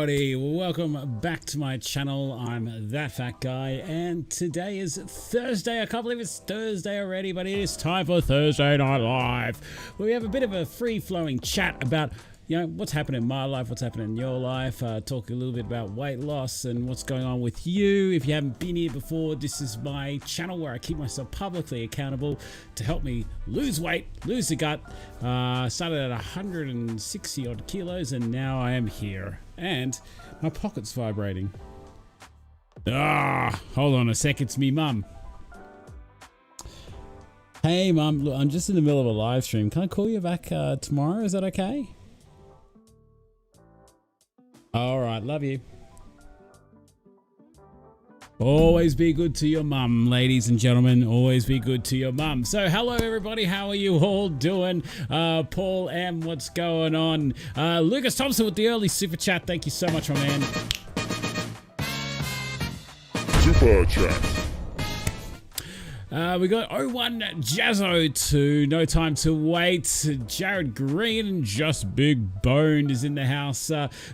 everybody, welcome back to my channel. I'm That Fat Guy, and today is Thursday. I can't believe it's Thursday already, but it is time for Thursday Night Live, where we have a bit of a free-flowing chat about, you know, what's happening in my life, what's happening in your life, talk a little bit about weight loss and what's going on with you. If you haven't been here before, this is my channel where I keep myself publicly accountable to help me lose weight, lose the gut. Started at 160 odd kilos and now I am here and my pocket's vibrating. Hold on a sec, it's me mum. Hey mum, look, I'm just in the middle of a live stream. Can I call you back tomorrow? Is that okay? All right, love you. Always be good to your mum, ladies and gentlemen. Always be good to your mum. So, hello everybody. How are you all doing? Paul M, what's going on? Lucas Thompson with the early super chat. Thank you so much, my man. Super chat. We got 01 Jazzo to No Time to Wait. Jared Green and Just Big Boned is in the house.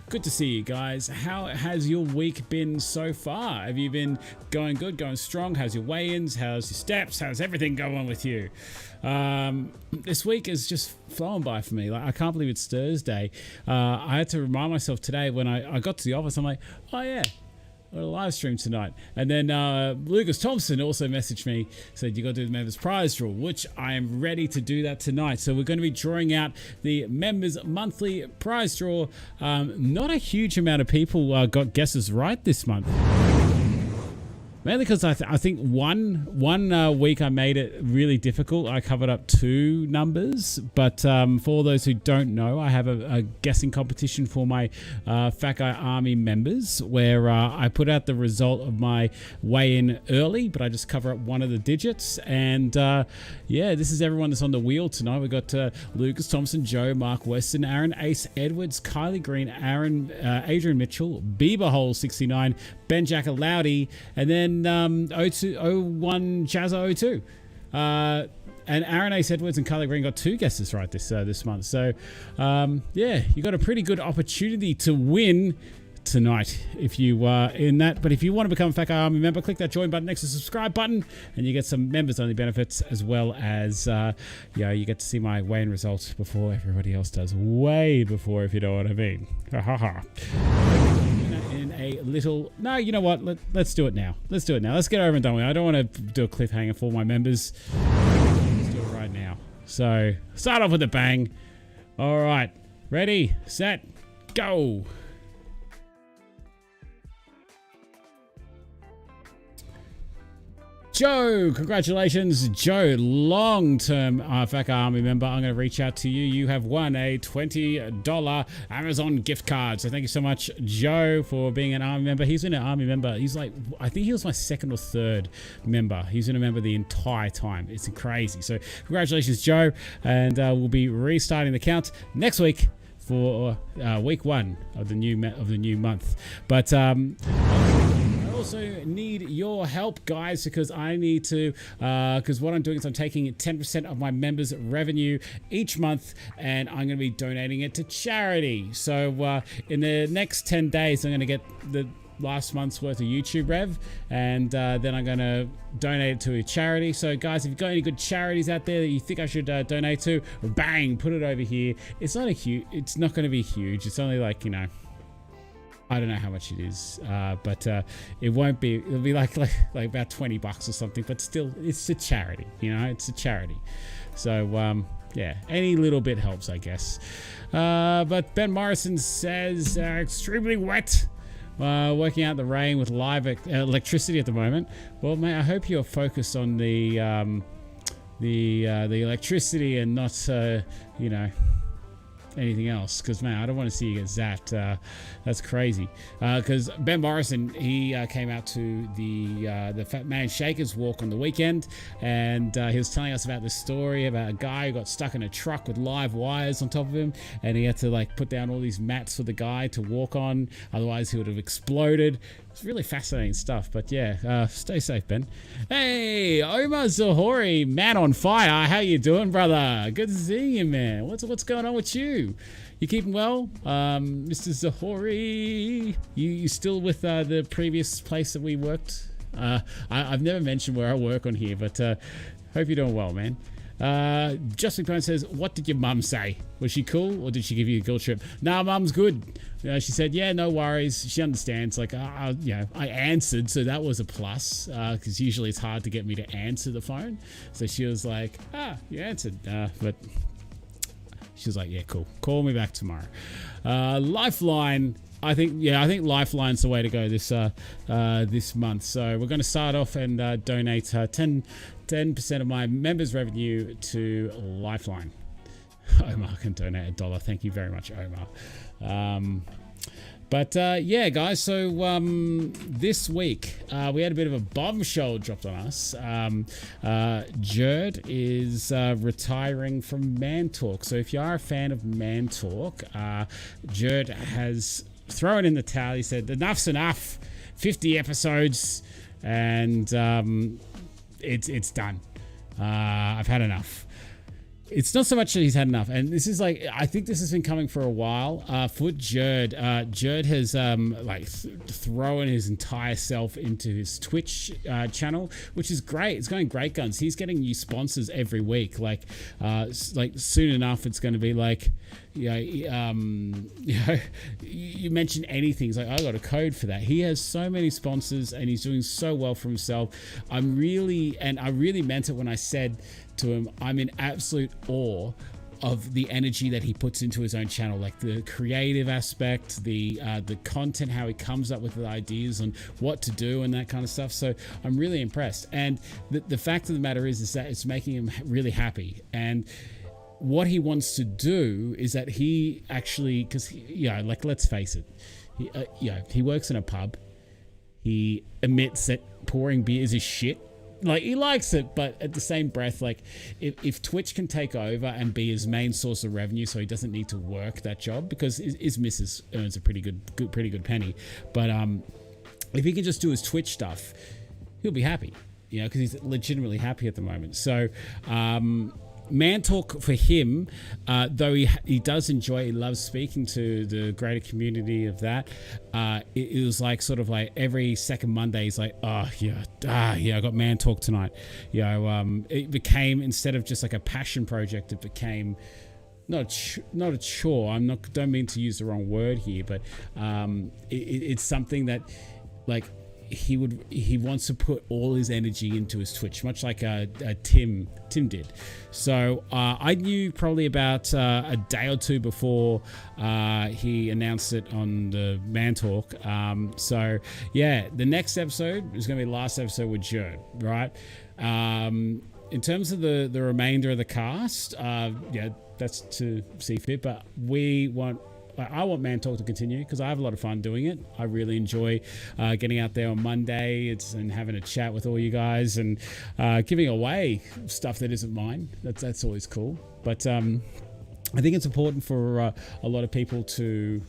Good to see you guys. How has your week been so far? Have you been going good, going strong? How's your weigh-ins? How's your steps? How's everything going with you? This week is just flowing by for me. Like, I can't believe it's Thursday. I had to remind myself today when I got to the office. I'm like, oh yeah, a live stream tonight. And then Lucas Thompson also messaged me, said you got to do the members prize draw, which I am ready to do that tonight. So we're going to be drawing out the members monthly prize draw. Not a huge amount of people got guesses right this month. Mainly because I think one week I made it really difficult. I covered up 2 numbers, but for those who don't know, I have a guessing competition for my Fat Guy Army members where I put out the result of my weigh-in early, but I just cover up one of the digits. And yeah, this is everyone that's on the wheel tonight. We've got Lucas Thompson, Joe, Mark Weston, Aaron Ace Edwards, Kylie Green, Adrian Mitchell, Bieber Hole 69, Ben Jacker Loudy, and then 01 Jazzo 02. And Aaron Ace Edwards and Kylie Green got 2 guesses right this month. So yeah, you got a pretty good opportunity to win tonight if you are in that. But if you want to become a Fat Guy Army member, click that join button next to the subscribe button and you get some members only benefits, as well as you get to see my weigh-in results before everybody else does, way before, if you know what I mean. In a little, no, you know what, let's do it now. Let's do it now. Let's get over and done with it. I don't want to do a cliffhanger for my members. Let's do it right now. So start off with a bang. All right, ready, set, go. Joe, congratulations, Joe, long-term Fat Guy Army member. I'm going to reach out to you. You have won a $20 Amazon gift card. So thank you so much, Joe, for being an Army member. He's been an Army member. He's like, I think he was my 2nd or 3rd member. He's been a member the entire time. It's crazy. So congratulations, Joe. And we'll be restarting the count next week for week 1 of the new month. But also need your help, guys, because I need to because what I'm doing is I'm taking 10% of my members' revenue each month and I'm going to be donating it to charity. So in the next 10 days I'm going to get the last month's worth of YouTube rev, and then I'm going to donate it to a charity. So guys, if you've got any good charities out there that you think I should donate to, bang, put it over here. It's not going to be huge. It's only like, you know, I don't know how much it is, but it won't be, it'll be like about $20 or something, but still, it's a charity, you know, it's a charity. So, yeah, any little bit helps, I guess. But Ben Morrison says, extremely wet, working out the rain with live electricity at the moment. Well, mate, I hope you're focused on the electricity and not, you know, anything else, because man, I don't want to see you get zapped. That's crazy. Because Ben Morrison, he came out to the Fat Man Shakers walk on the weekend, and he was telling us about this story about a guy who got stuck in a truck with live wires on top of him, and he had to like put down all these mats for the guy to walk on, otherwise he would have exploded. It's really fascinating stuff, but yeah, stay safe, Ben. Hey, Omar Zahori, man on fire. How you doing, brother? Good to see you, man. What's going on with you? You keeping well, Mr. Zahori? You still with the previous place that we worked? I've never mentioned where I work on here, but hope you're doing well, man. Justin Cohen says, what did your mum say? Was she cool, or did she give you a guilt trip? Nah, mum's good. She said, yeah, no worries. She understands. Like, I answered, so that was a plus, because usually it's hard to get me to answer the phone. So she was like, you answered. But she was like, yeah, cool. Call me back tomorrow. Lifeline. I think Lifeline's the way to go this month. So we're going to start off and donate 10% of my members' revenue to Lifeline. Omar can donate $1. Thank you very much, Omar. Yeah, guys. So this week we had a bit of a bombshell dropped on us. Jerd is retiring from Man Talk. So if you are a fan of Man Talk, Jerd has thrown in the towel. He said, enough's enough. 50 episodes, and it's done. I've had enough. It's not so much that he's had enough, and this is like, I think this has been coming for a while. For Jerd, Jerd has thrown his entire self into his Twitch channel, which is great. It's going great guns. He's getting new sponsors every week. Like soon enough, it's going to be like, you mention anything, it's like, I got a code for that. He has so many sponsors, and he's doing so well for himself. I really meant it when I said to him, I'm in absolute awe of the energy that he puts into his own channel, like the creative aspect, the content, how he comes up with the ideas on what to do and that kind of stuff. So I'm really impressed. And the fact of the matter is that it's making him really happy. And what he wants to do is that he actually, because let's face it, he works in a pub. He admits that pouring beers is shit. Like, he likes it, but at the same breath, like, if Twitch can take over and be his main source of revenue, so he doesn't need to work that job, because his missus earns a pretty good penny, but if he can just do his Twitch stuff, he'll be happy, because he's legitimately happy at the moment. So Man Talk for him, though he does enjoy, he loves speaking to the greater community of that. It was like sort of like every second Monday, he's like, I got Man Talk tonight. It became, instead of just like a passion project, it became not a chore. Don't mean to use the wrong word here, but it's something that, like, he wants to put all his energy into his Twitch, much like Tim did. So I knew probably about a day or two before he announced it on the Man Talk. So yeah, the next episode is going to be the last episode with Jerd, right? In terms of the remainder of the cast, that's to see fit, but I want Man Talk to continue because I have a lot of fun doing it. I really enjoy getting out there on Monday and having a chat with all you guys and giving away stuff that isn't mine. That's always cool. But I think it's important for a lot of people to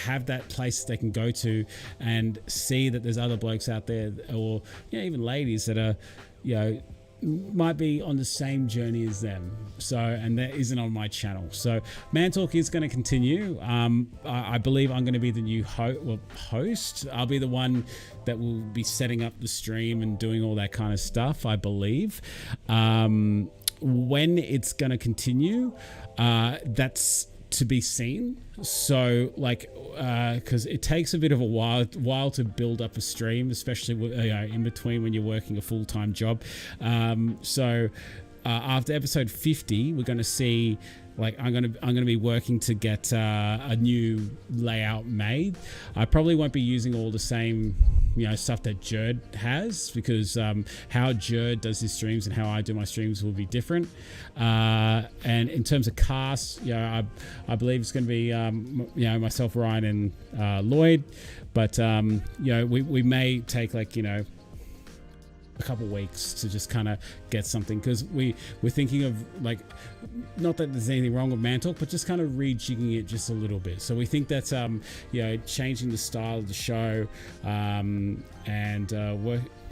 have that place they can go to and see that there's other blokes out there, or even ladies that are might be on the same journey as them. So, and that isn't on my channel. So Man Talk is going to continue. I believe I'm going to be the new host. I'll be the one that will be setting up the stream and doing all that kind of stuff, I believe. When it's going to continue, that's to be seen. So because it takes a bit of a while to build up a stream, especially in between when you're working a full-time job. So after episode 50, we're going to see, I'm going to be working to get a new layout made. I probably won't be using all the same stuff that Jerd has, because how Jerd does his streams and how I do my streams will be different. And in terms of cast, I believe it's going to be myself, Ryan, and Lloyd. But we may take a couple weeks to just kind of get something, because we're thinking of, not that there's anything wrong with Man Talk, but just kind of rejigging it just a little bit. So we think that's changing the style of the show, and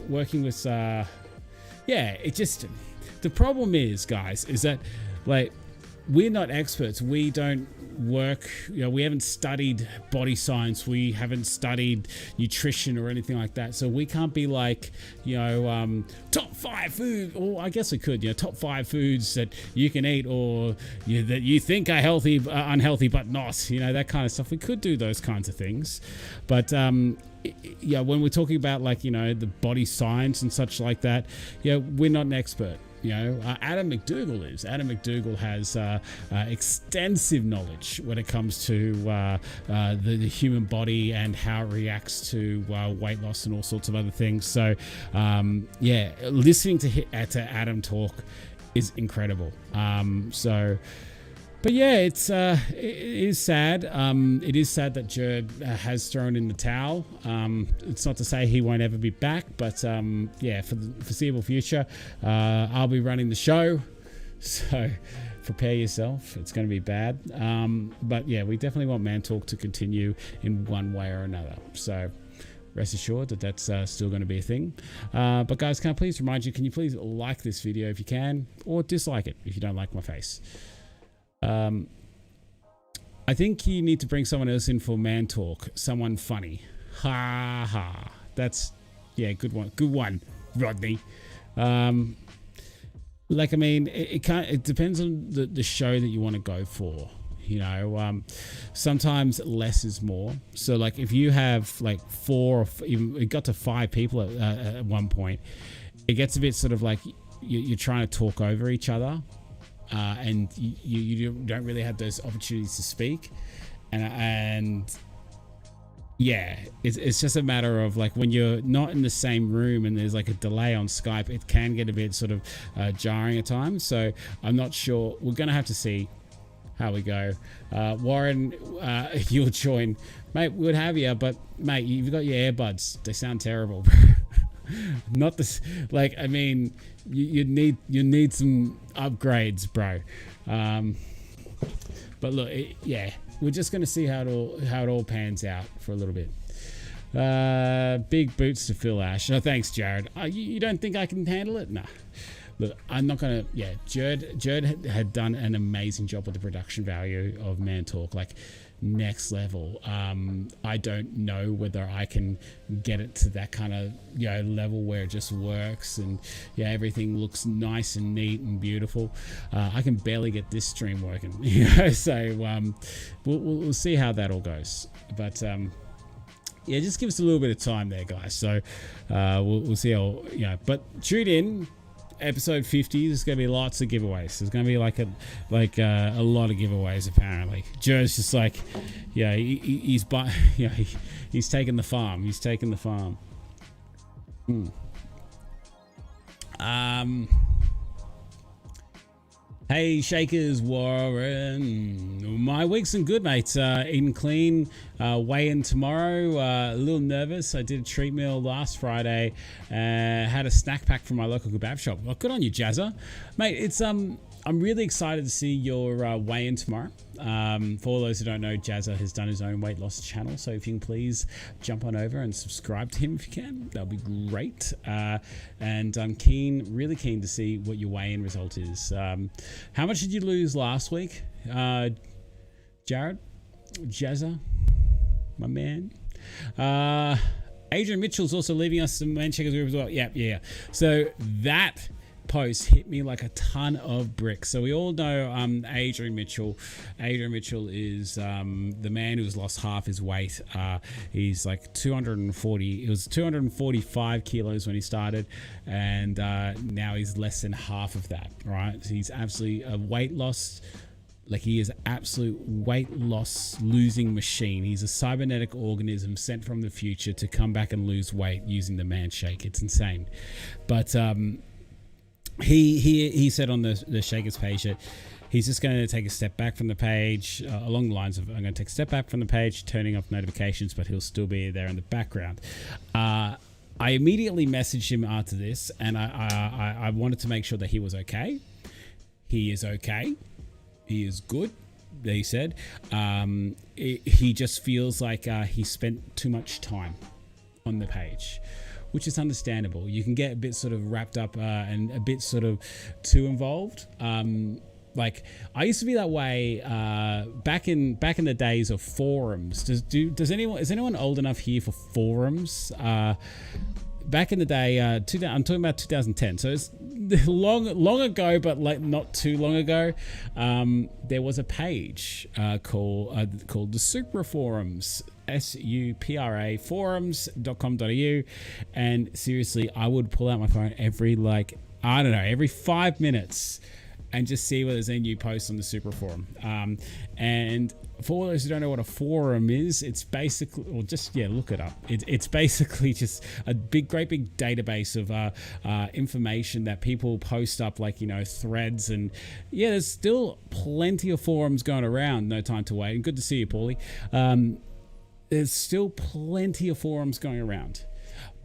working with it just, the problem is, guys, is that we're not experts. We don't work, we haven't studied body science. We haven't studied nutrition or anything like that. So we can't be like, top 5 food, or I guess we could, top 5 foods that you can eat or that you think are healthy, unhealthy, but not, that kind of stuff. We could do those kinds of things. But, when we're talking about like, the body science and such like that, we're not an expert. Adam McDougall is. Adam McDougall has extensive knowledge when it comes to the human body and how it reacts to weight loss and all sorts of other things. So, listening to Adam talk is incredible. But yeah, it is sad. It is sad that Jared has thrown in the towel. It's not to say he won't ever be back, but for the foreseeable future, I'll be running the show. So prepare yourself. It's going to be bad. But yeah, we definitely want Man Talk to continue in one way or another. So rest assured that that's still going to be a thing. But guys, can I please remind you, can you please like this video if you can, or dislike it if you don't like my face? I think you need to bring someone else in for Man Talk. Someone funny. Ha ha. That's, good one. Good one, Rodney. It depends on the show that you want to go for. Sometimes less is more. So like if you have like 4 or even it got to 5 people at one point, it gets a bit sort of like you're trying to talk over each other. And you don't really have those opportunities to speak, and it's just a matter of like when you're not in the same room and there's like a delay on Skype, it can get a bit sort of jarring at times. So I'm not sure. We're gonna have to see how we go. Warren, you'll join, mate. We'd have you, but mate, you've got your earbuds. They sound terrible. Not this, like, I mean, you need some upgrades, bro. But look, we're just gonna see how it all pans out for a little bit. Big boots to fill, Ash. No, thanks, Jared. You don't think I can handle it? Nah. Look, I'm not gonna. Jared had done an amazing job with the production value of Man Talk, like next level. I don't know whether I can get it to that kind of level where it just works and everything looks nice and neat and beautiful. I can barely get this stream working, so we'll see how that all goes. But just give us a little bit of time there, guys. So we'll see how but tune in. Episode 50, there's going to be lots of giveaways. There's going to be like a lot of giveaways apparently. Joe's just like, he's taking the farm. He's taking the farm. Hey Shakers, Warren. My week's been good, mate. Eating clean, weigh-in tomorrow. A little nervous. I did a treat meal last Friday. Had a snack pack from my local kebab shop. Well, good on you, Jazza. Mate, it's I'm really excited to see your weigh-in tomorrow. For those who don't know, Jazza has done his own weight loss channel, so if you can please jump on over and subscribe to him if you can, that'll be great. And I'm really keen to see what your weigh-in result is. How much did you lose last week, Jared? Jazza, my man. Adrian Mitchell's also leaving us some Man Checkers group as well. Yeah. So that post hit me like a ton of bricks. So we all know Adrian Mitchell. Adrian Mitchell is the man who's lost half his weight. He's like 240. It was 245 kilos when he started, and now he's less than half of that. Right? So he's absolutely a weight loss. Like he is an absolute weight loss losing machine. He's a cybernetic organism sent from the future to come back and lose weight using the Man Shake. It's insane, but He said on the Shakers page that he's just going to take a step back from the page, along the lines of, I'm going to take a step back from the page, turning off notifications, but he'll still be there in the background. I immediately messaged him after this, and I wanted to make sure that he was okay. He is okay. He is good, he said. He just feels like he spent too much time on the page, which is understandable. You can get a bit sort of wrapped up and a bit sort of too involved. Like I used to be that way back in the days of forums. Is anyone old enough here for forums? Back in the day, I'm talking about 2010. So it's long ago, but like not too long ago. There was a page called the Supra Forums. SUPRA forums.com.au, and seriously, I would pull out my phone every every 5 minutes and just see whether there's any new posts on the Supra forum. And for those who don't know what a forum is, it's basically, look it up. It's basically just a great big database of information that people post up, threads. And yeah, there's still plenty of forums going around. No time to wait. And good to see you, Paulie. There's still plenty of forums going around,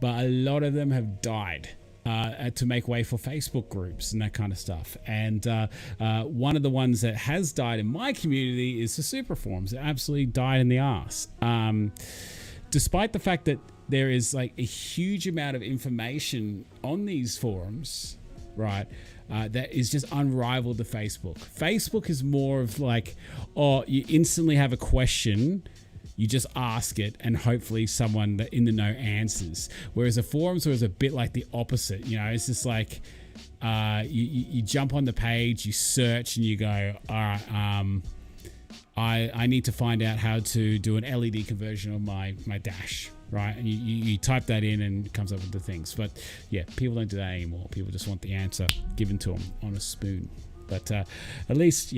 but a lot of them have died to make way for Facebook groups and that kind of stuff. And one of the ones that has died in my community is the Super Forums. It absolutely died in the arse. Despite the fact that there is like a huge amount of information on these forums, right? That is just unrivaled to Facebook. Facebook is more of like, you instantly have a question, you just ask it, and hopefully someone in the know answers. Whereas the forums was a bit like the opposite. It's just like you jump on the page, you search, and you go, all right, I need to find out how to do an LED conversion on my dash, right? And you type that in, and it comes up with the things. But yeah, people don't do that anymore. People just want the answer given to them on a spoon. But at least,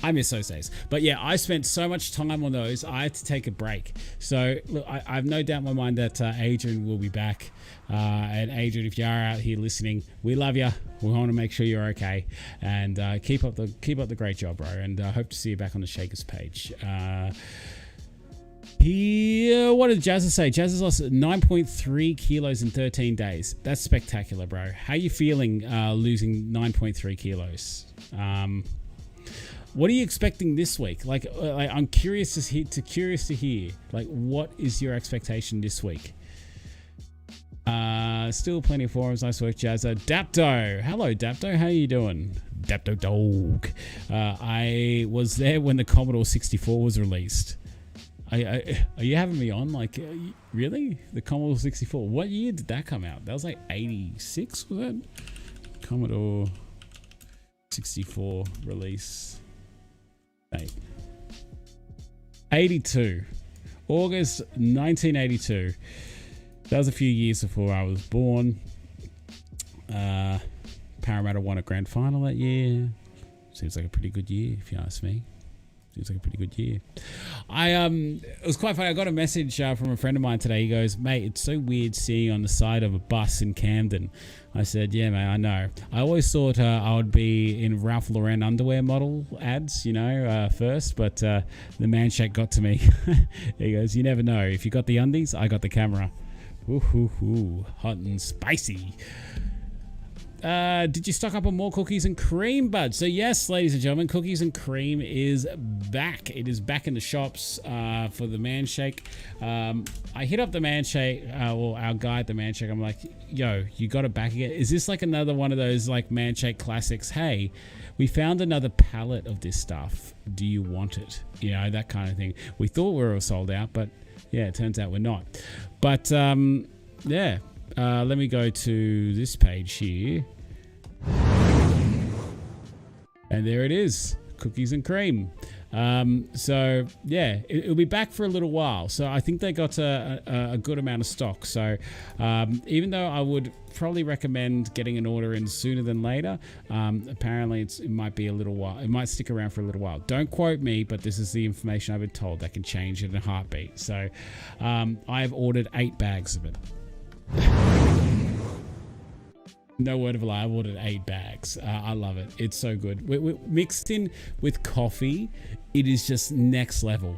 I miss those days. But yeah, I spent so much time on those, I had to take a break. So look, I have no doubt in my mind that Adrian will be back. And Adrian, if you are out here listening, we love you. We want to make sure you're okay. And keep up the great job, bro. And hope to see you back on the Shakers page. What did Jazza say? Jazza's lost 9.3 kilos in 13 days. That's spectacular, bro. How you feeling losing 9.3 kilos? What are you expecting this week? I'm curious to hear. Like, what is your expectation this week? Still plenty of forums. Nice work, Jazza. Dapto. Hello, Dapto. How are you doing? Dapto dog. I was there when the Commodore 64 was released. Are you having me on? Really? The Commodore 64. What year did that come out? That was like 86, was that? Commodore 64 release. 82. August 1982. That was a few years before I was born. Parramatta won a grand final that year. Seems like a pretty good year, if you ask me. Seems like a pretty good year. It was quite funny. I got a message from a friend of mine today. He goes, mate, it's so weird seeing you on the side of a bus in Camden. I said, yeah, mate, I know. I always thought I would be in Ralph Lauren underwear model ads, first, but the man shake got to me. He goes, you never know. If you got the undies, I got the camera. Ooh, hot and spicy. Did you stock up on more cookies and cream, bud? So yes, ladies and gentlemen, cookies and cream is back. It is back in the shops for the Man Shake. I hit up the Man Shake, our guy at the Man Shake. I'm like, yo, you got it back again? Is this like another one of those like Man Shake classics? Hey, we found another pallet of this stuff. Do you want it? That kind of thing. We thought we were sold out, but yeah, it turns out we're not. But yeah. Let me go to this page here. And there it is. Cookies and cream. So yeah, it'll be back for a little while. So I think they got a good amount of stock. So even though I would probably recommend getting an order in sooner than later, apparently it might be a little while. It might stick around for a little while. Don't quote me, but this is the information I've been told. That can change in a heartbeat. So I've ordered 8 bags of it. No word of a lie, I ordered 8 bags. I love it. It's so good. Mixed in with coffee, it is just next level.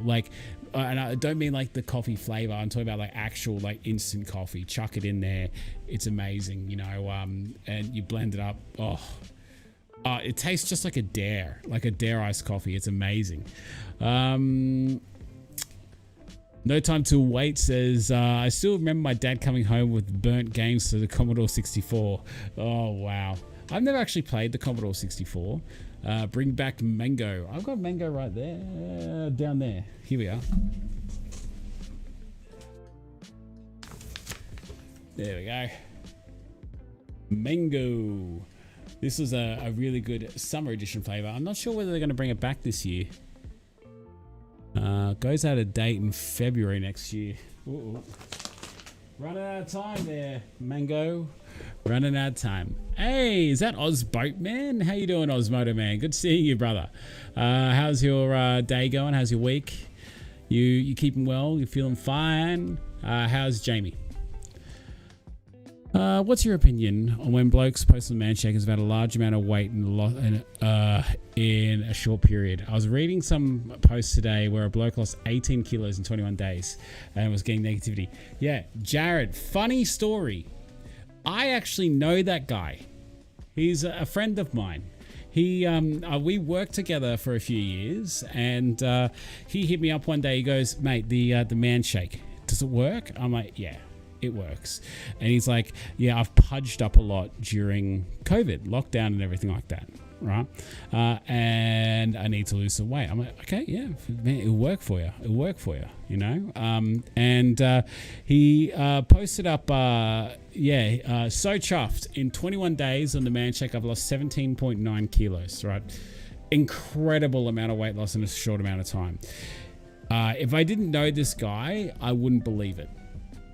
And I don't mean like the coffee flavor. I'm talking about like actual like instant coffee. Chuck it in there. It's amazing, and you blend it up. It tastes just like a Dare iced coffee. It's amazing. No Time to Wait says, I still remember my dad coming home with burnt games to the Commodore 64. Oh, wow. I've never actually played the Commodore 64. Bring back Mango. I've got Mango right there, down there. Here we are. There we go. Mango. This was a really good summer edition flavor. I'm not sure whether they're going to bring it back this year. Goes out of date in February next year. Ooh. Running out of time there, Mango. Running out of time. Hey, is that Oz Boatman? How you doing, Osmoto Man? Good seeing you, brother. How's your day going? How's your week? You keeping well? You feeling fine? How's Jamie? What's your opinion on when blokes post on man shakers about a large amount of weight in a short period? I was reading some posts today where a bloke lost 18 kilos in 21 days and was getting negativity. Yeah, Jared, funny story. I actually know that guy. He's a friend of mine. We worked together for a few years, and he hit me up one day. He goes, "Mate, the man shake, does it work?" I'm like, "Yeah, it works." And he's like, "Yeah, I've pudged up a lot during COVID, lockdown and everything like that, right? And I need to lose some weight." I'm like, "Okay, yeah, man, it'll work for you. It'll work for you, you know?" And he posted up, so chuffed. In 21 days on the man shake, I've lost 17.9 kilos, right? Incredible amount of weight loss in a short amount of time. If I didn't know this guy, I wouldn't believe it.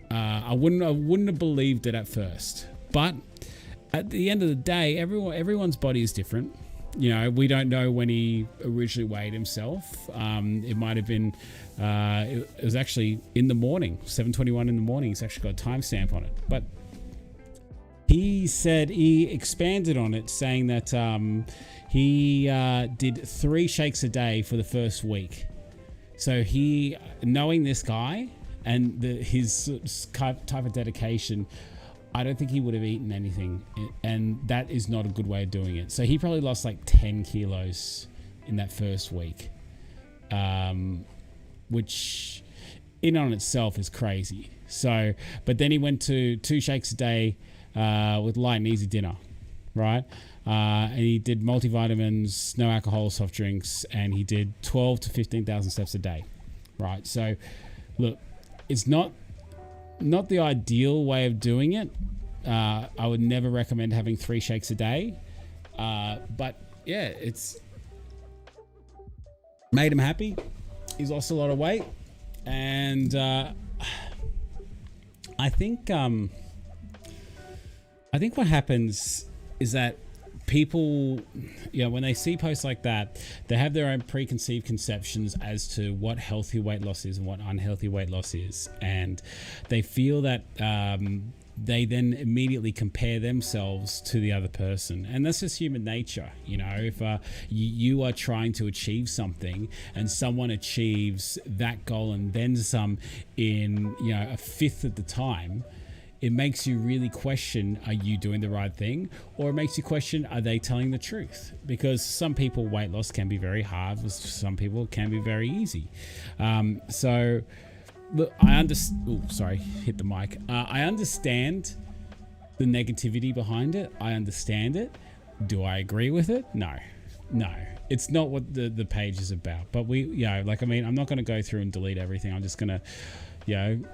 I wouldn't have believed it at first, but at the end of the day, everyone's body is different. You know, we don't know when he originally weighed himself. It might have been, it was actually in the morning, 7:21 in the morning. He's actually got a timestamp on it, but he said he expanded on it, saying that he did 3 shakes a day for the first week. So knowing this guy and his type of dedication, I don't think he would have eaten anything, and that is not a good way of doing it. So he probably lost like 10 kilos in that first week, which in on itself is crazy. So, but then he went to 2 shakes a day with light and easy dinner, right? And he did multivitamins, no alcohol, soft drinks, and he did 12 to 15,000 steps a day, right? So, look, it's not the ideal way of doing it. I would never recommend having 3 shakes a day, but yeah, it's made him happy. He's lost a lot of weight, and I think what happens is that people, when they see posts like that, they have their own preconceived conceptions as to what healthy weight loss is and what unhealthy weight loss is, and they feel that they then immediately compare themselves to the other person, and that's just human nature. If you are trying to achieve something and someone achieves that goal and then some in a fifth of the time, it makes you really question, are you doing the right thing? Or it makes you question, are they telling the truth? Because some people, weight loss can be very hard. Some people it can be very easy. So look, I understand. Sorry, hit the mic. I understand the negativity behind it. I understand it. Do I agree with it? No. It's not what the page is about. But I'm not going to go through and delete everything. I'm just going to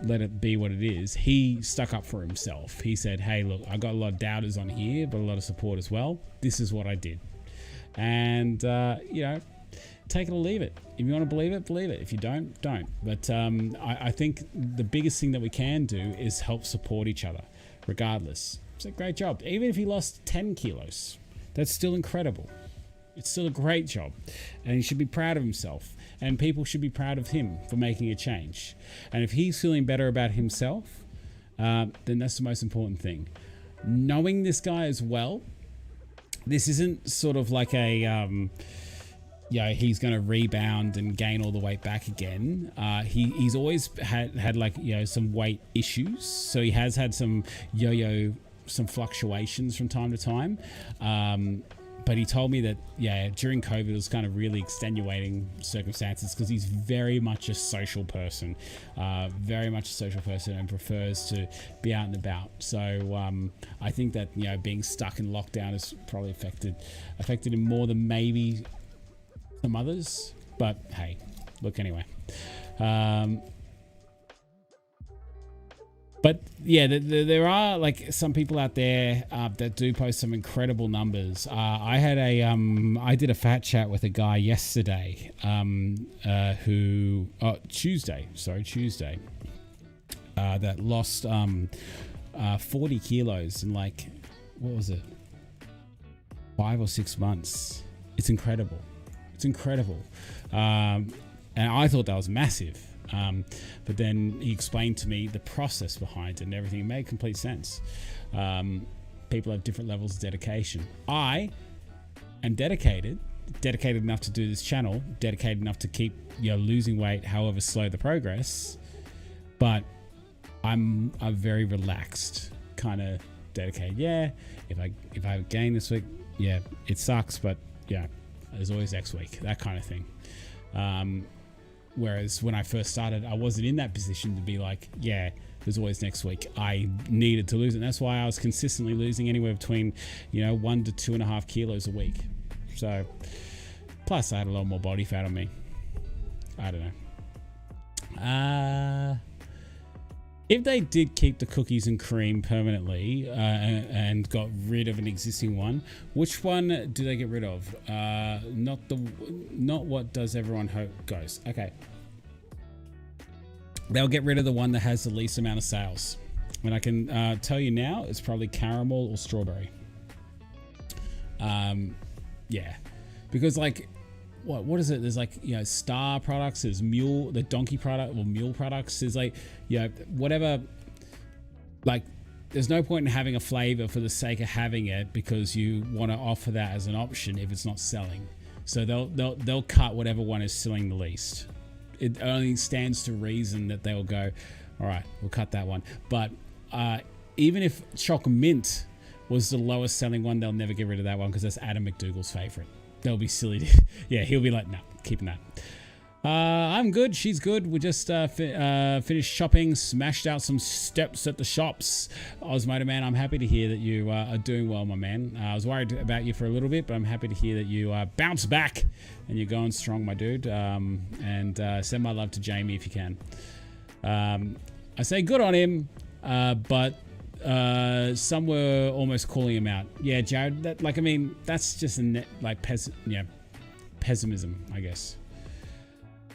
let it be what it is. He stuck up for himself. He said, "Hey, look, I got a lot of doubters on here, but a lot of support as well. This is what I did." And, take it or leave it. If you want to believe it, believe it. If you don't, don't. But I think the biggest thing that we can do is help support each other, regardless. It's a great job. Even if he lost 10 kilos, that's still incredible. It's still a great job, and he should be proud of himself, and people should be proud of him for making a change. And if he's feeling better about himself, then that's the most important thing. Knowing this guy as well, this isn't sort of like a he's going to rebound and gain all the weight back again. He's always had like some weight issues, so he has had some fluctuations from time to time. but he told me that, yeah, during COVID, it was kind of really extenuating circumstances because he's very much a social person, and prefers to be out and about. So I think that, you know, being stuck in lockdown has probably affected him more than maybe some others. But hey, look, anyway. But yeah, there are like some people out there that do post some incredible numbers. I did a fat chat with a guy yesterday, Tuesday, that lost 40 kilos in like, what was it, 5 or 6 months. It's incredible. And I thought that was massive. But then he explained to me the process behind it and everything. It made complete sense. People have different levels of dedication. I am dedicated enough to do this channel, dedicated enough to keep, you know, losing weight, however slow the progress. But I'm a very relaxed kind of dedicated. Yeah, if I gain this week, yeah, it sucks, but yeah, there's always next week, that kind of thing. Whereas when I first started, I wasn't in that position to be like, yeah, there's always next week. I needed to lose it. And that's why I was consistently losing anywhere between, you know, 1 to 2.5 kilos a week. So, plus I had a lot more body fat on me. I don't know. If they did keep the cookies and cream permanently and got rid of an existing one, which one do they get rid of? Not what does everyone hope goes. Okay. They'll get rid of the one that has the least amount of sales. And I can tell you now, it's probably caramel or strawberry. Yeah. Because like, what is it? There's like, you know, Star products, there's Mule, the Donkey product or Mule products. There's like, you know, whatever, like there's no point in having a flavor for the sake of having it because you want to offer that as an option if it's not selling. So they'll cut whatever one is selling the least. It only stands to reason that they'll go, all right, we'll cut that one. But even if Choc Mint was the lowest selling one, they'll never get rid of that one because that's Adam McDougall's favorite. They'll be silly. Yeah, he'll be like, no, keeping that. I'm good. She's good. We just finished shopping, smashed out some steps at the shops. Osmotor Man, I'm happy to hear that you are doing well, my man. I was worried about you for a little bit, but I'm happy to hear that you bounced back and you're going strong, my dude. And send my love to Jamie if you can. I say good on him, but some were almost calling him out. Yeah, Jared, that, like, I mean, that's just a pessimism, I guess.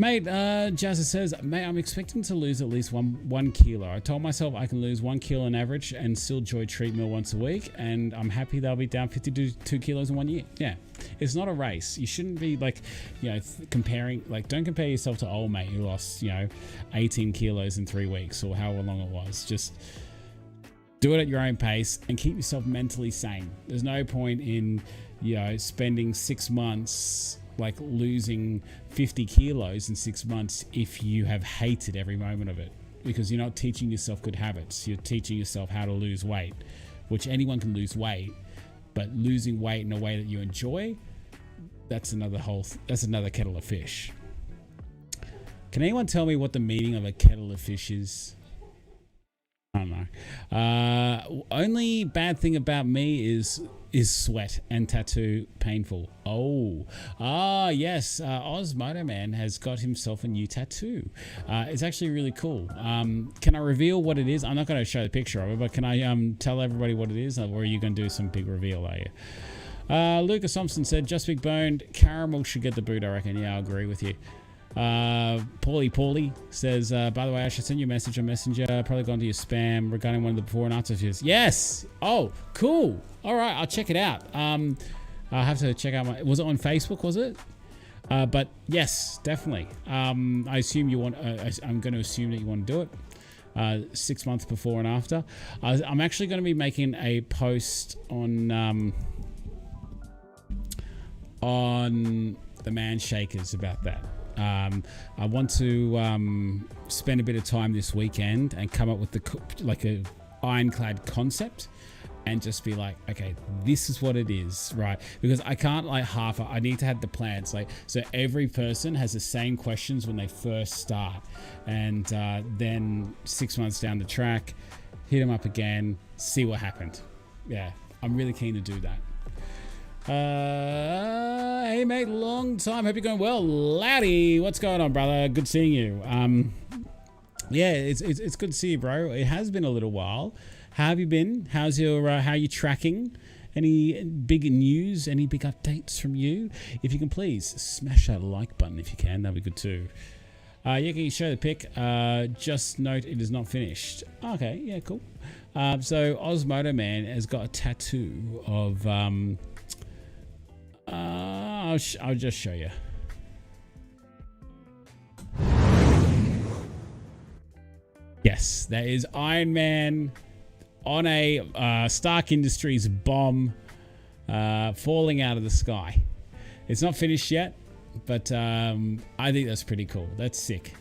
Mate, Jazza says, mate, I'm expecting to lose at least one kilo. I told myself I can lose 1 kilo on average and still enjoy treat meal once a week, and I'm happy they'll be down 52 kilos in 1 year. Yeah, it's not a race. You shouldn't be like, you know, comparing, like, don't compare yourself to old mate who lost, you know, 18 kilos in 3 weeks or however long it was. Just do it at your own pace and keep yourself mentally sane. There's no point in, you know, spending 6 months like losing 50 kilos in 6 months if you have hated every moment of it, because you're not teaching yourself good habits. You're teaching yourself how to lose weight, which anyone can lose weight, but losing weight in a way that you enjoy, that's another kettle of fish. Can anyone tell me what the meaning of a kettle of fish is? I don't know. Only bad thing about me is sweat and tattoo painful. Yes. Osmotor Man has got himself a new tattoo. It's actually really cool. Can I reveal what it is? I'm not going to show the picture of it, but can I tell everybody what it is, or are you going to do some big reveal? Are you? Lucas Thompson said, just big boned. Caramel should get the boot, I reckon. Yeah, I agree with you. Paulie says, by the way, I should send you a message on Messenger. Probably gone to your spam regarding one of the before and after videos. Yes. Oh, cool. All right, I'll check it out. I'll have to check out was it on Facebook? Was it? But yes, definitely. I assume you want. I'm going to assume that you want to do it. 6 months before and after. I'm actually going to be making a post on the Man Shakers about that. I want to spend a bit of time this weekend and come up with a ironclad concept and just be like, okay, this is what it is, right? Because I can't like I need to have the plans, like, so every person has the same questions when they first start, and then 6 months down the track, hit them up again, see what happened. Yeah, I'm really keen to do that. Hey mate, long time, hope you're going well. Laddie, what's going on, brother? Good seeing you. Yeah, it's good to see you, bro. It has been a little while. How have you been? How's your how are you tracking? Any big news? Any big updates from you? If you can, please smash that like button if you can. That'd be good too. Yeah, can you show the pic? Just note it is not finished. Okay, yeah, cool. So Osmodo Man has got a tattoo of I'll just show you. Yes, that is Iron Man on a Stark Industries bomb falling out of the sky. It's not finished yet, but I think that's pretty cool. That's sick.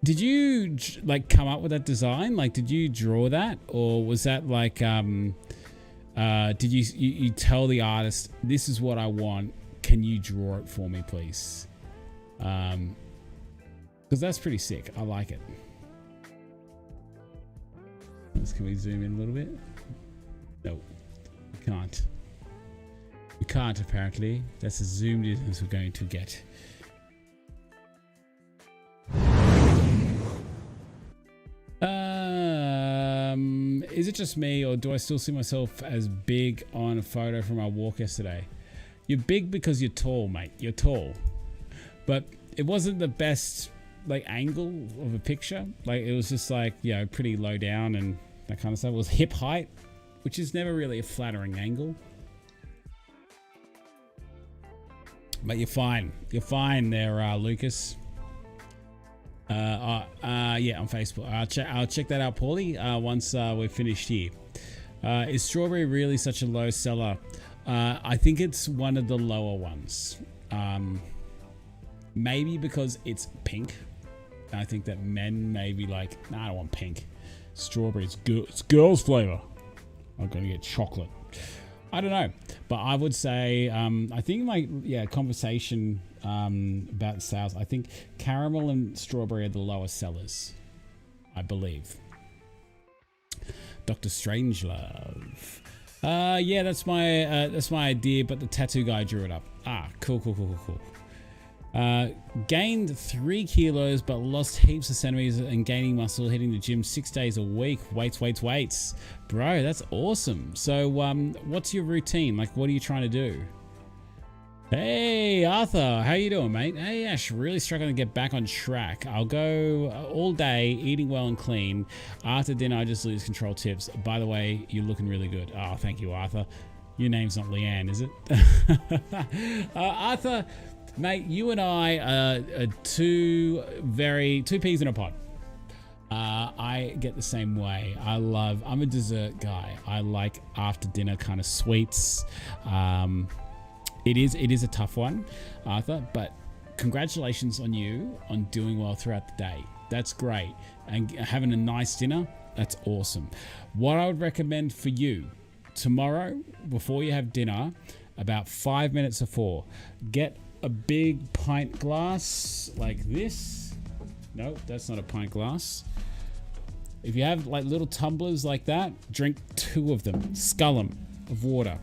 Did you like come up with that design? Like, did you draw that, or was that like did you tell the artist, this is what I want, can you draw it for me, please? Because that's pretty sick. I like it. Can we zoom in a little bit? No, we can't. We can't, apparently. That's as zoomed in as we're going to get. Is it just me, or do I still see myself as big on a photo from our walk yesterday? You're big because you're tall, mate. You're tall. But it wasn't the best like angle of a picture. Like, it was just like, you know, pretty low down and that kind of stuff. It was hip height, which is never really a flattering angle. But you're fine. You're fine there, Lucas. Yeah, on Facebook. I'll check that out, Paulie, once we're finished here. Is strawberry really such a low seller? I think it's one of the lower ones. Maybe because it's pink. I think that men may be like, nah, I don't want pink. Strawberry, it's girl's flavor. I'm gonna get chocolate. I don't know, but I would say I think like, yeah, conversation about sales, I think caramel and strawberry are the lowest sellers, I believe. Dr. Strangelove. Yeah, that's my idea, but the tattoo guy drew it up. Cool. Gained 3 kilos, but lost heaps of centimeters and gaining muscle, hitting the gym 6 days a week. Weights. Bro, that's awesome. So, what's your routine? Like, what are you trying to do? Hey, Arthur, how you doing, mate? Hey, Ash, really struggling to get back on track. I'll go all day, eating well and clean. After dinner, I just lose control tips. By the way, you're looking really good. Oh, thank you, Arthur. Your name's not Leanne, is it? Arthur, mate, you and I are two peas in a pod. I get the same way. I'm a dessert guy. I like after dinner kind of sweets. It is a tough one, Arthur, but congratulations on you on doing well throughout the day. That's great. And having a nice dinner, that's awesome. What I would recommend for you, tomorrow, before you have dinner, about 5 minutes before, get a big pint glass like this. No, that's not a pint glass. If you have like little tumblers like that, drink 2 of them, scull them of water.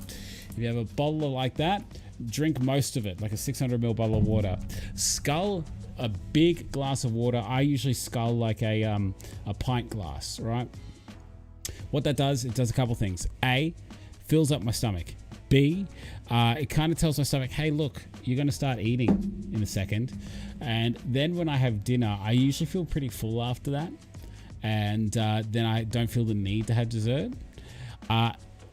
If you have a bottle like that, drink most of it, like a 600ml bottle of water. Scull a big glass of water. I usually scull like a pint glass, right? What that does, it does a couple things. A, fills up my stomach. B, it kind of tells my stomach, hey, look, you're going to start eating in a second. And then when I have dinner, I usually feel pretty full after that. And then I don't feel the need to have dessert.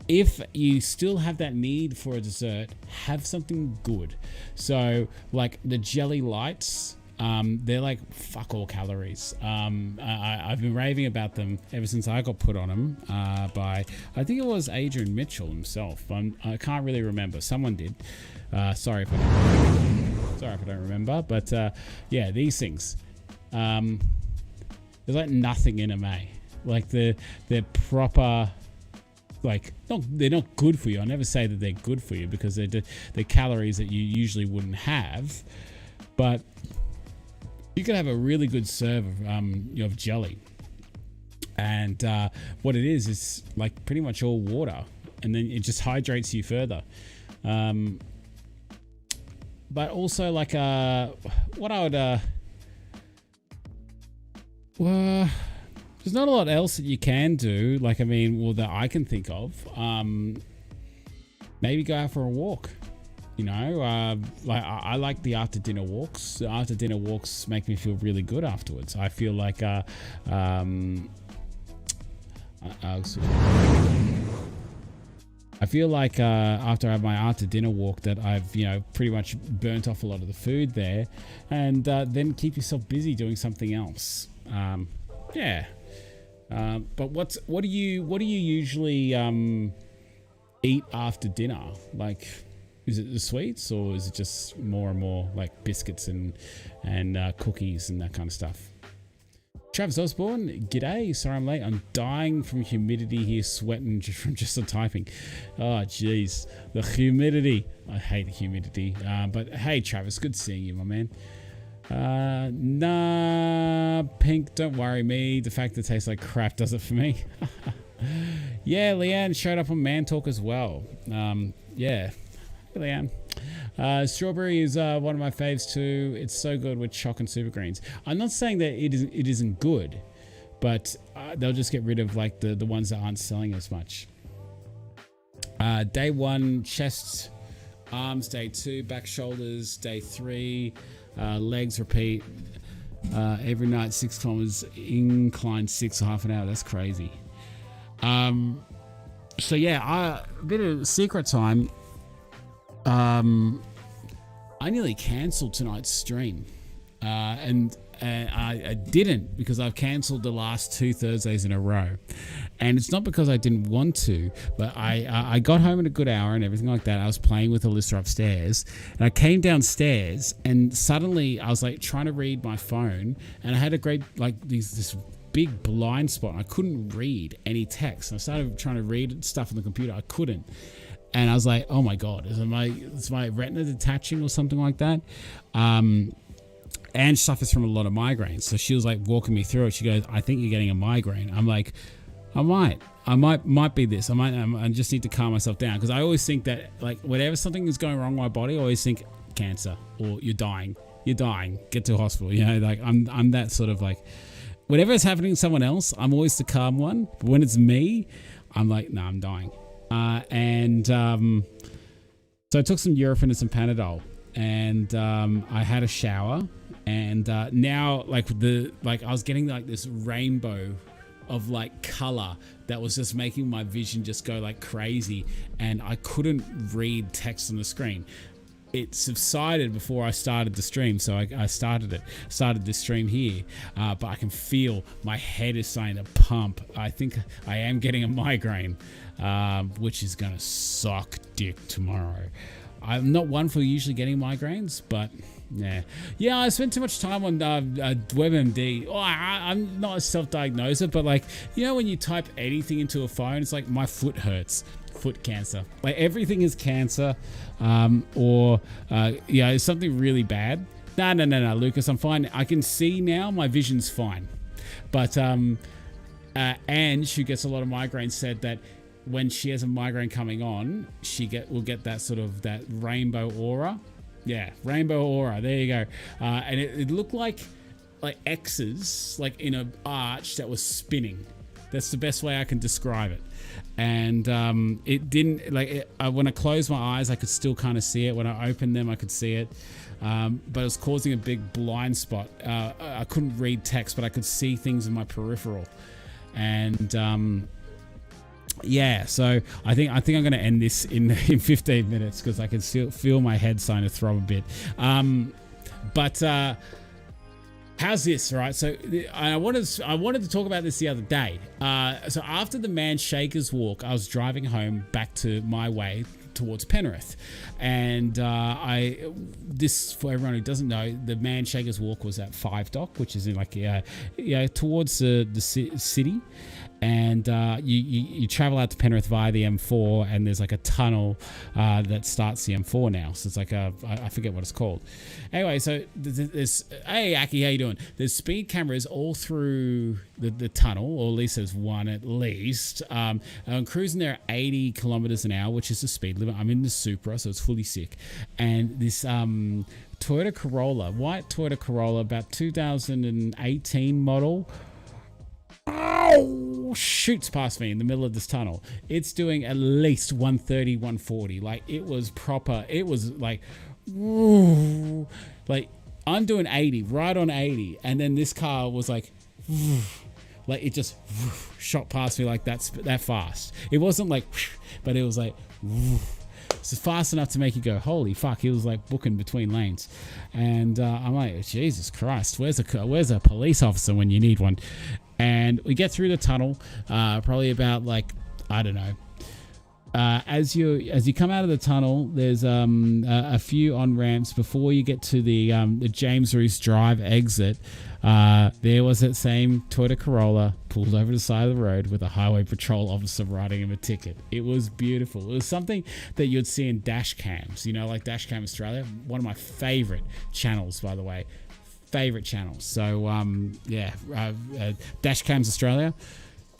If you still have that need for a dessert, have something good. So like the jelly lights, they're like fuck all calories. I've been raving about them ever since I got put on them by, I think it was Adrian Mitchell himself. I can't really remember. Someone did. Sorry if I don't remember. But yeah, these things. There's like nothing in them, eh? Like they're proper. like, they're not good for you. I never say that they're good for you because they're calories that you usually wouldn't have. But you could have a really good serve of jelly. And what it is like pretty much all water. And then it just hydrates you further. But also like what I would well, there's not a lot else that you can do, like, I mean, well, that I can think of. Maybe go out for a walk, you know. Like I like the after dinner walks. The after dinner walks make me feel really good afterwards. I feel like after I have my after dinner walk that I've, you know, pretty much burnt off a lot of the food there, and then keep yourself busy doing something else. Yeah. But what do you usually eat after dinner? Like, is it the sweets, or is it just more and more like biscuits and cookies and that kind of stuff? Travis Osborne, g'day. Sorry I'm late. I'm dying from humidity here, sweating from just the typing. Oh, jeez. The humidity. I hate the humidity. But hey, Travis, good seeing you, my man. Nah, Pink, don't worry me. The fact that it tastes like crap does it for me. Yeah, Leanne showed up on Man Talk as well. Yeah. Hey, Leanne. Strawberry is one of my faves too. It's so good with choc and super greens. I'm not saying that it isn't good, but they'll just get rid of like the ones that aren't selling as much. Day 1, chest, arms. Day 2, back, shoulders. Day 3, legs. Repeat every night. 6 kilometers, incline 6 for half an hour. That's crazy. So yeah, a bit of secret time. I nearly cancelled tonight's stream, and I didn't, because I've cancelled the last 2 Thursdays in a row, and it's not because I didn't want to, but I got home at a good hour and everything like that. I was playing with Alyssa upstairs, and I came downstairs, and suddenly I was like trying to read my phone, and I had a great this big blind spot. I couldn't read any text. I started trying to read stuff on the computer. I couldn't. And I was like, oh my God, is my retina detaching or something like that? And she suffers from a lot of migraines. So she was like walking me through it. She goes, I think you're getting a migraine. I'm like, I might be this. I just need to calm myself down. Because I always think that, like, whenever something is going wrong with my body, I always think cancer or you're dying, get to a hospital. You know, like I'm that sort of like, whatever is happening to someone else, I'm always the calm one. But when it's me, I'm like, no, I'm dying. So I took some Nurofen and some Panadol, and I had a shower, and now I was getting like this rainbow of like color that was just making my vision just go like crazy, and I couldn't read text on the screen. It subsided before I started the stream, so I started this stream here, but I can feel my head is starting to pump. I think I am getting a migraine, which is gonna suck dick tomorrow. I'm not one for usually getting migraines, but yeah, I spent too much time on WebMD. Oh, I'm not a self-diagnoser, but like, you know, when you type anything into a phone, it's like my foot hurts. Foot cancer, like everything is cancer, or it's something really bad. No, Lucas, I'm fine. I can see now, my vision's fine. But Ange, who gets a lot of migraines, said that when she has a migraine coming on, will get that sort of that rainbow aura. Yeah, rainbow aura. There you go. And it looked like X's, like in an arch that was spinning. That's the best way I can describe it. And it didn't, when I closed my eyes, I could still kind of see it. When I opened them, I could see it. But it was causing a big blind spot. I couldn't read text, but I could see things in my peripheral. And so I think I'm going to end this in 15 minutes, because I can still feel my head starting to throb a bit. How's this, right? So I wanted to talk about this the other day. So after the Man Shakers walk, I was driving home back to my way towards Penrith, and this, for everyone who doesn't know, the Man Shakers walk was at 5 Dock, which is in towards the city, and you travel out to Penrith via the M4, and there's like a tunnel that starts the M4 now. So it's like I forget what it's called. Anyway, so there's hey Aki, how you doing? There's speed cameras all through the tunnel, or at least there's one at least. I'm cruising there at 80 kilometers an hour, which is the speed limit. I'm in the Supra, so it's fully sick, and this Toyota Corolla, white Toyota Corolla, about 2018 model. Oh, shoots past me in the middle of this tunnel. It's doing at least 130, 140. Like, it was proper. It was like, woo, like I'm doing 80, right on 80, and then this car was like, woo, like it just shot past me like that fast. It wasn't like, but it was like, woo. It's fast enough to make you go, holy fuck. He was like booking between lanes, and I'm like, Jesus Christ, where's a police officer when you need one? And we get through the tunnel, probably about like, I don't know. As you come out of the tunnel, there's a few on ramps before you get to the James Reese Drive exit. There was that same Toyota Corolla pulled over the side of the road with a highway patrol officer writing him a ticket. It was beautiful. It was something that you'd see in dash cams, you know, like Dash Cam Australia, one of my favorite channels, by the way. Favorite channels. So yeah, Dash Cams Australia.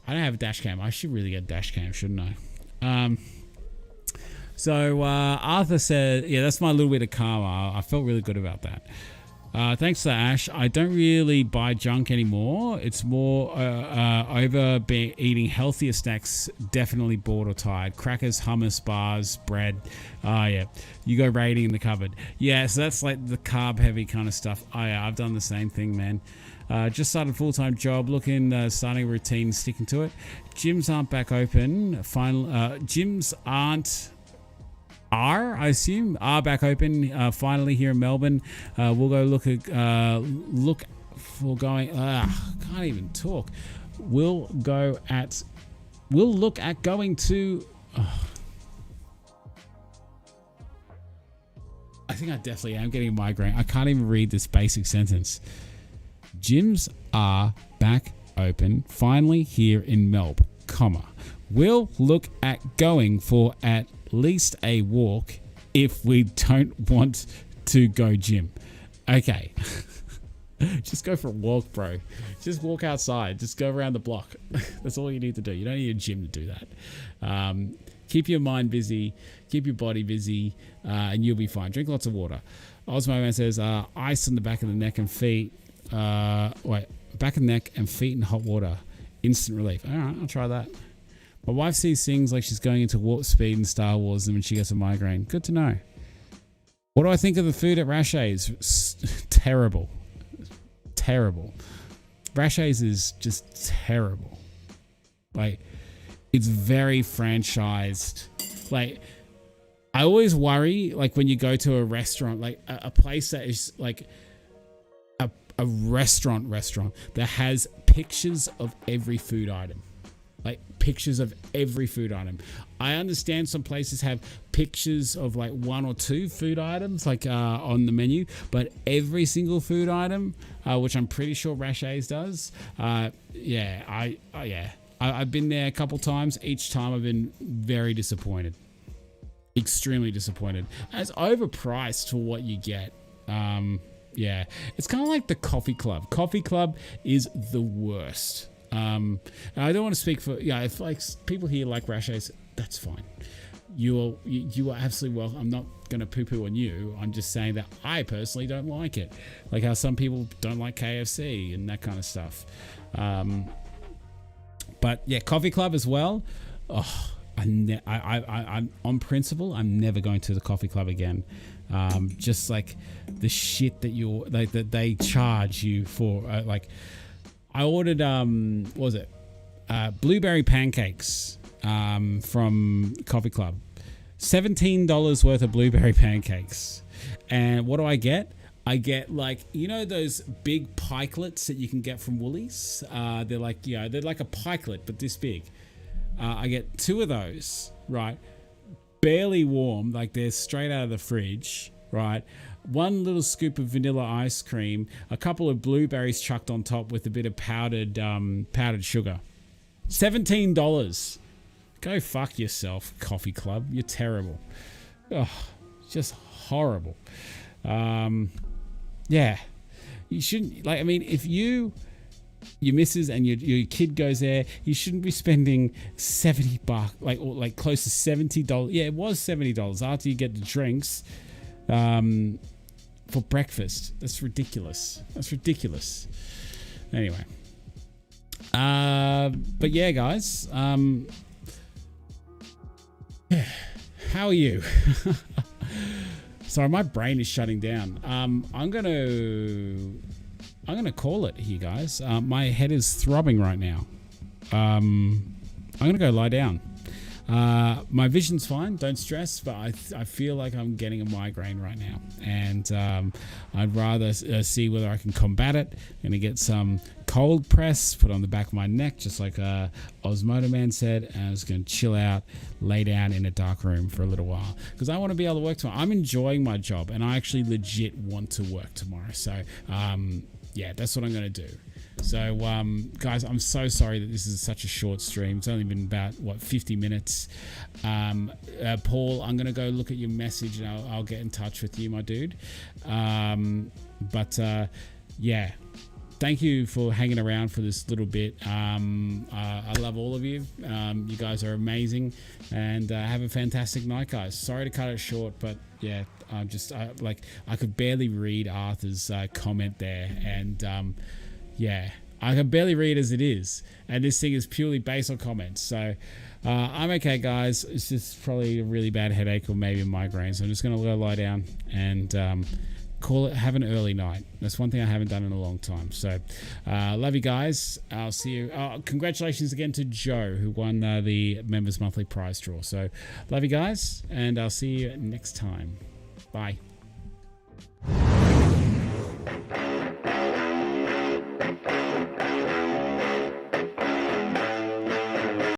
I don't have a dash cam. I should really get a dash cam, shouldn't I? So Arthur said, yeah, that's my little bit of karma. I felt really good about that. Thanks to Ash. I don't really buy junk anymore. It's more over eating healthier snacks. Definitely bored or tired. Crackers, hummus, bars, bread. Yeah, you go raiding in the cupboard. Yeah, so that's like the carb heavy kind of stuff. Yeah, I've done the same thing, man. Just started a full-time job, starting a routine, sticking to it. Gyms aren't back open. Gyms I assume are back open finally here in Melbourne. We'll go look for going. Can't even talk. We'll look at going to. I think I definitely am getting a migraine. I can't even read this basic sentence. Gyms are back open finally here in Melbourne, comma. We'll look at going for at least a walk if we don't want to go gym. Okay. Just go for a walk, bro. Just walk outside. Just go around the block. That's all you need to do. You don't need a gym to do that. Keep your mind busy. Keep your body busy. And you'll be fine. Drink lots of water. Osmo Man says, ice on the back of the neck and feet. Back of the neck and feet in hot water. Instant relief. All right, I'll try that. My wife sees things like she's going into warp speed in Star Wars and when she gets a migraine. Good to know. What do I think of the food at Rashay's? Terrible. Terrible. Rashay's is just terrible. Like, it's very franchised. Like, I always worry, like, when you go to a restaurant, like a place that is like a restaurant that has pictures of every food item. Like pictures of every food item. I understand some places have pictures of like one or two food items like on the menu, but every single food item, which I'm pretty sure Rashay's does. Yeah, I've been there a couple times. Each time I've been very disappointed. Extremely disappointed. And it's overpriced for what you get. Yeah, it's kind of like the Coffee Club. Coffee Club is the worst. I don't want to speak for, if like people here like Rashay's, that's fine. You are absolutely welcome. I'm not going to poo-poo on you. I'm just saying that I personally don't like it. Like how some people don't like KFC and that kind of stuff. But yeah, Coffee Club as well. Oh, I'm on principle, I'm never going to the Coffee Club again. Just like the shit that they charge you for, like I ordered what was it? Blueberry pancakes from Coffee Club. $17 worth of blueberry pancakes. And what do I get? I get like, you know those big pikelets that you can get from Woolies? They're like, they're like a pikelet but this big. I get 2 of those, right? Barely warm, like they're straight out of the fridge, right? 1 little scoop of vanilla ice cream, a couple of blueberries chucked on top with a bit of powdered sugar. $17. Go fuck yourself, coffee club. You're terrible. Oh, just horrible. Yeah. You shouldn't, like, I mean, if your missus and your kid goes there, you shouldn't be spending $70, or close to $70. Yeah, it was $70 after you get the drinks for breakfast. That's ridiculous. That's ridiculous. Anyway. But yeah, guys. How are you? Sorry, my brain is shutting down. I'm gonna call it here, guys. My head is throbbing right now. I'm gonna go lie down. My vision's fine, don't stress, but I feel like I'm getting a migraine right now, and I'd rather see whether I can combat it. I'm gonna get some cold press put on the back of my neck, just like Osmodo Man said, and I'm just gonna chill out, lay down in a dark room for a little while, because I want to be able to work tomorrow. I'm enjoying my job, and I actually legit want to work tomorrow. So yeah, that's what I'm gonna do. So guys, I'm so sorry that this is such a short stream. It's only been about 50 minutes. Paul, I'm gonna go look at your message and I'll get in touch with you, my dude. Yeah, thank you for hanging around for this little bit. I love all of you. You guys are amazing, and have a fantastic night, guys. Sorry to cut it short, but yeah, I could barely read Arthur's comment there, and yeah, I can barely read as it is, and this thing is purely based on comments. So I'm okay, guys. It's just probably a really bad headache or maybe a migraine. So I'm just gonna go lie down and have an early night. That's one thing I haven't done in a long time. So love you guys. I'll see you. Congratulations again to Joe, who won the members monthly prize draw. So love you guys, and I'll see you next time. Bye.